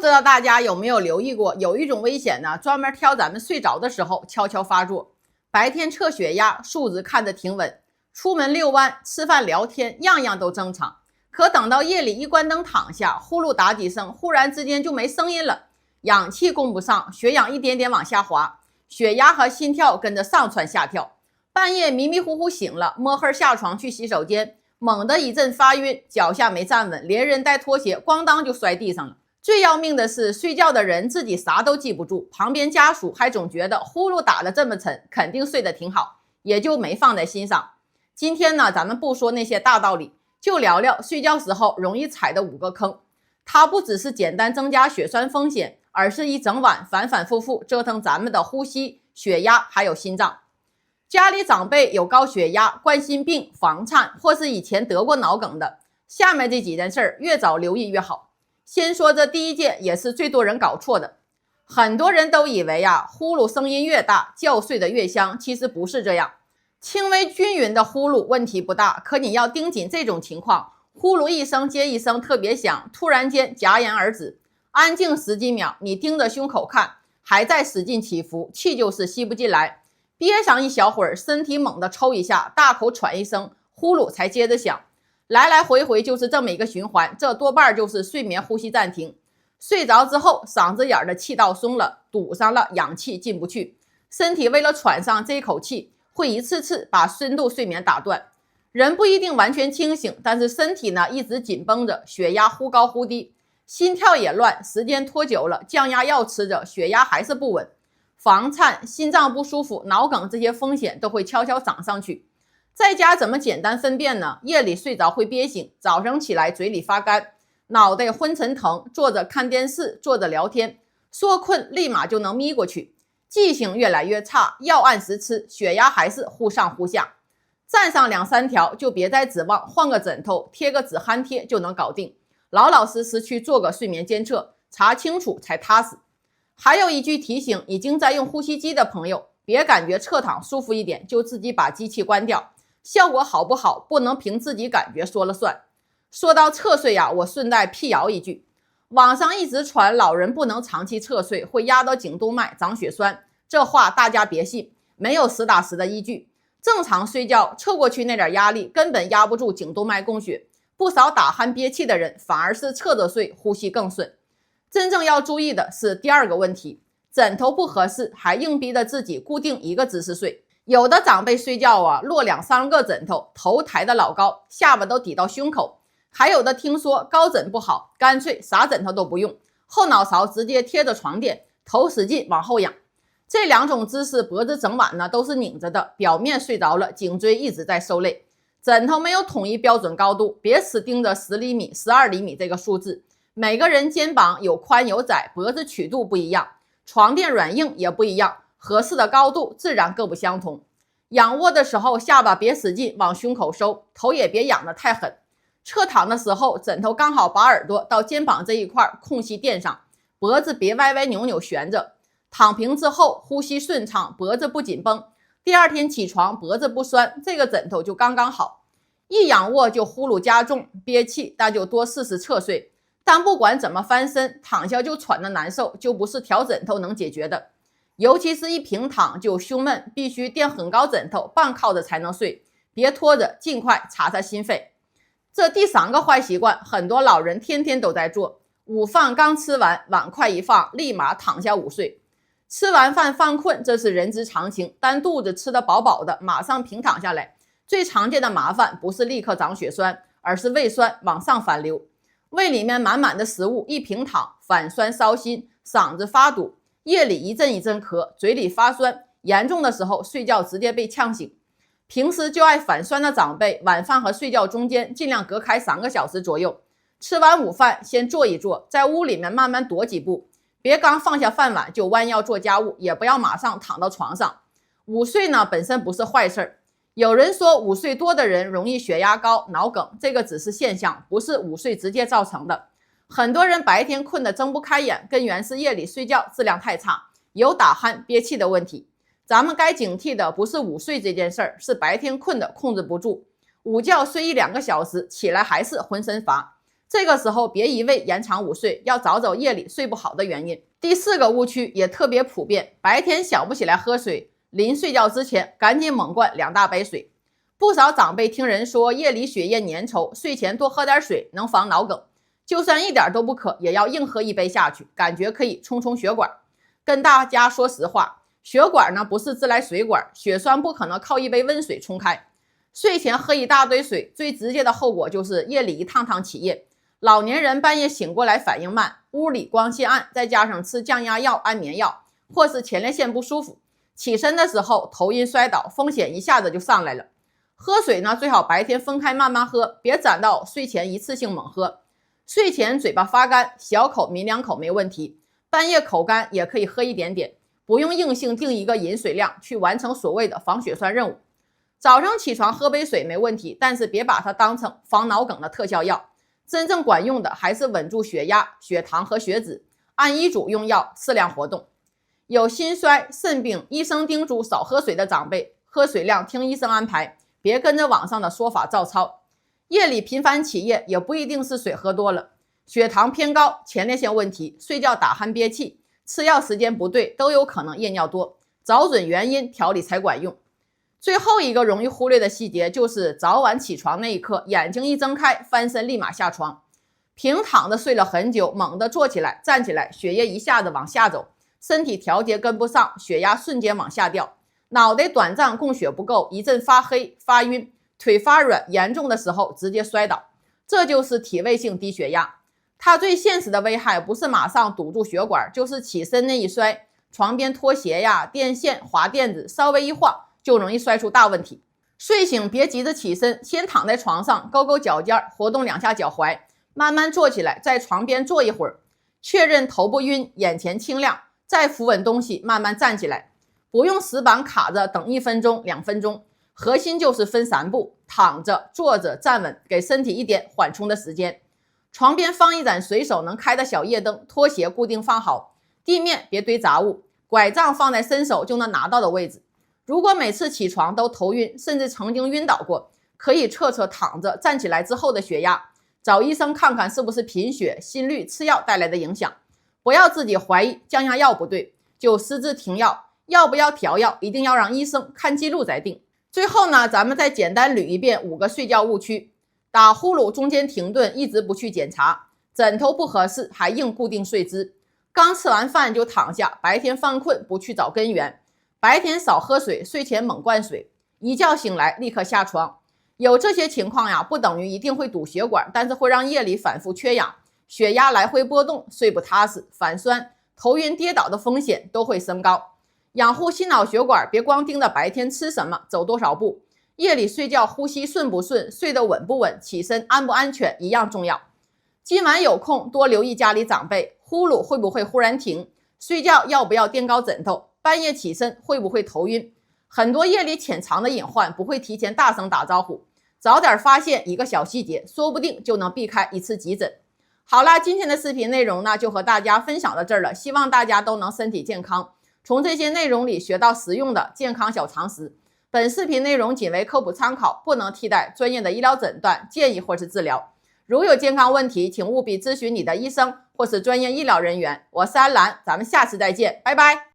知道大家有没有留意过，有一种危险呢，专门挑咱们睡着的时候悄悄发作。白天测血压，数值看着挺稳，出门遛弯、吃饭聊天，样样都正常。可等到夜里一关灯躺下，呼噜打几声，忽然之间就没声音了，氧气供不上，血氧一点点往下滑，血压和心跳跟着上蹿下跳。半夜迷迷糊糊醒了，摸黑下床去洗手间，猛地一阵发晕，脚下没站稳，连人带拖鞋咣当就摔地上了。最要命的是，睡觉的人自己啥都记不住，旁边家属还总觉得呼噜打得这么沉，肯定睡得挺好，也就没放在心上。今天呢，咱们不说那些大道理，就聊聊睡觉时候容易踩的5个坑。它不只是简单增加血栓风险，而是一整晚反反复复折腾咱们的呼吸、血压还有心脏。家里长辈有高血压、冠心病、房颤，或是以前得过脑梗的，下面这几件事越早留意越好。先说这第一件，也是最多人搞错的。很多人都以为呼噜声音越大，觉睡得越香，其实不是这样。轻微均匀的呼噜问题不大，可你要盯紧这种情况，呼噜一声接一声特别响，突然间戛然而止，安静10几秒，你盯着胸口看，还在使劲起伏，气就是吸不进来，憋上一小会儿，身体猛地抽一下，大口喘一声，呼噜才接着响。来来回回就是这么一个循环，这多半就是睡眠呼吸暂停。睡着之后，嗓子眼的气道松了，堵上了，氧气进不去，身体为了喘上这一口气，会一次次把深度睡眠打断。人不一定完全清醒，但是身体呢一直紧绷着，血压忽高忽低，心跳也乱，时间拖久了，降压药吃着，血压还是不稳，房颤、心脏不舒服、脑梗这些风险都会悄悄涨上去。在家怎么简单分辨呢？夜里睡着会憋醒，早上起来嘴里发干，脑袋昏沉疼，坐着看电视，坐着聊天，说困立马就能眯过去，记性越来越差，药按时吃，血压还是忽上忽下。站上2、3条就别再指望换个枕头贴个止鼾贴就能搞定，老老实实去做个睡眠监测，查清楚才踏实。还有一句提醒，已经在用呼吸机的朋友，别感觉侧躺舒服一点就自己把机器关掉，效果好不好不能凭自己感觉说了算。说到侧睡我顺带辟谣一句，网上一直传老人不能长期侧睡，会压到颈动脉长血栓，这话大家别信，没有实打实的依据。正常睡觉侧过去那点压力根本压不住颈动脉供血，不少打鼾憋气的人反而是侧着睡，呼吸更顺。真正要注意的是第2个问题，枕头不合适还硬逼着自己固定一个姿势睡。有的长辈睡觉落2、3个枕头，头抬得老高，下巴都抵到胸口。还有的听说高枕不好，干脆啥枕头都不用，后脑勺直接贴着床垫，头使劲往后仰。这2种姿势脖子整晚呢都是拧着的，表面睡着了，颈椎一直在受累。枕头没有统一标准高度，别死盯着10厘米、12厘米这个数字，每个人肩膀有宽有窄，脖子曲度不一样，床垫软硬也不一样，合适的高度自然各不相同。仰卧的时候，下巴别使劲往胸口收，头也别仰得太狠。侧躺的时候，枕头刚好把耳朵到肩膀这一块空隙垫上，脖子别歪歪扭扭悬着。躺平之后，呼吸顺畅，脖子不紧绷，第2天起床脖子不酸，这个枕头就刚刚好。一仰卧就呼噜加重憋气，那就多试试侧睡。但不管怎么翻身，躺下就喘得难受，就不是调枕头能解决的。尤其是一平躺就胸闷，必须垫很高枕头，半靠着才能睡，别拖着，尽快查查心肺。这第3个坏习惯，很多老人天天都在做。午饭刚吃完，碗筷一放，立马躺下午睡。吃完饭犯困，这是人之常情，但肚子吃得饱饱的，马上平躺下来，最常见的麻烦不是立刻长血栓，而是胃酸往上反流。胃里面满满的食物，一平躺，反酸烧心，嗓子发堵，夜里一阵一阵咳，嘴里发酸，严重的时候睡觉直接被呛醒。平时就爱反酸的长辈，晚饭和睡觉中间尽量隔开3个小时左右。吃完午饭先坐一坐，在屋里面慢慢踱几步，别刚放下饭碗就弯腰做家务，也不要马上躺到床上。午睡呢本身不是坏事，有人说午睡多的人容易血压高、脑梗，这个只是现象，不是午睡直接造成的。很多人白天困得睁不开眼，根源是夜里睡觉质量太差，有打鼾憋气的问题。咱们该警惕的不是午睡这件事儿，是白天困的控制不住，午觉睡1、2个小时，起来还是浑身乏。这个时候别一味延长午睡，要找找夜里睡不好的原因。第4个误区也特别普遍，白天想不起来喝水，临睡觉之前赶紧猛灌2大杯水。不少长辈听人说夜里血液粘稠，睡前多喝点水能防脑梗，就算一点都不渴，也要硬喝1杯下去，感觉可以冲血管。跟大家说实话，血管呢不是自来水管，血栓不可能靠1杯温水冲开。睡前喝一大堆水，最直接的后果就是夜里一趟趟起夜。老年人半夜醒过来反应慢，屋里光线暗，再加上吃降压药、安眠药，或是前列腺不舒服，起身的时候头晕摔倒，风险一下子就上来了。喝水呢，最好白天分开慢慢喝，别攒到睡前一次性猛喝。睡前嘴巴发干，小口抿2口没问题，半夜口干也可以喝一点点，不用硬性定一个饮水量去完成所谓的防血栓任务。早上起床喝杯水没问题，但是别把它当成防脑梗的特效药，真正管用的还是稳住血压、血糖和血脂，按医嘱用药，适量活动。有心衰、肾病，医生叮嘱少喝水的长辈，喝水量听医生安排，别跟着网上的说法照抄。夜里频繁起夜也不一定是水喝多了，血糖偏高、前列腺问题、睡觉打鼾憋气、吃药时间不对，都有可能夜尿多，找准原因调理才管用。最后一个容易忽略的细节就是早晚起床那一刻，眼睛一睁开，翻身立马下床。平躺着睡了很久，猛地坐起来、站起来，血液一下子往下走，身体调节跟不上，血压瞬间往下掉，脑袋短暂供血不够，一阵发黑、发晕，腿发软，严重的时候直接摔倒。这就是体位性低血压。它最现实的危害不是马上堵住血管，就是起身那一摔，床边拖鞋呀、电线、滑垫子稍微一晃就容易摔出大问题。睡醒别急着起身，先躺在床上勾勾脚尖，活动2下脚踝，慢慢坐起来，在床边坐一会儿，确认头不晕，眼前清亮，再扶稳东西，慢慢站起来。不用死板卡着等1分钟、2分钟，核心就是分3步，躺着、坐着、站稳，给身体一点缓冲的时间。床边放一盏随手能开的小夜灯，拖鞋固定放好，地面别堆杂物，拐杖放在伸手就能拿到的位置。如果每次起床都头晕，甚至曾经晕倒过，可以测测躺着站起来之后的血压，找医生看看是不是贫血、心率、吃药带来的影响。不要自己怀疑降压药不对就私自停药，要不要调药一定要让医生看记录再定。最后呢，咱们再简单捋一遍5个睡觉误区。打呼噜中间停顿，一直不去检查，枕头不合适还硬固定睡姿，刚吃完饭就躺下，白天犯困不去找根源，白天少喝水，睡前猛灌水，一觉醒来立刻下床。有这些情况呀，不等于一定会堵血管，但是会让夜里反复缺氧，血压来回波动，睡不踏实，反酸、头晕跌倒的风险都会升高。养护心脑血管，别光盯着白天吃什么、走多少步，夜里睡觉呼吸顺不顺、睡得稳不稳、起身安不安全一样重要。今晚有空多留意家里长辈，呼噜会不会忽然停，睡觉要不要垫高枕头，半夜起身会不会头晕。很多夜里潜藏的隐患不会提前大声打招呼，早点发现一个小细节，说不定就能避开一次急诊。好啦，今天的视频内容呢，就和大家分享到这儿了，希望大家都能身体健康，从这些内容里学到实用的健康小常识。本视频内容仅为科普参考，不能替代专业的医疗诊断、建议或是治疗。如有健康问题，请务必咨询你的医生或是专业医疗人员。我是安兰，咱们下次再见，拜拜。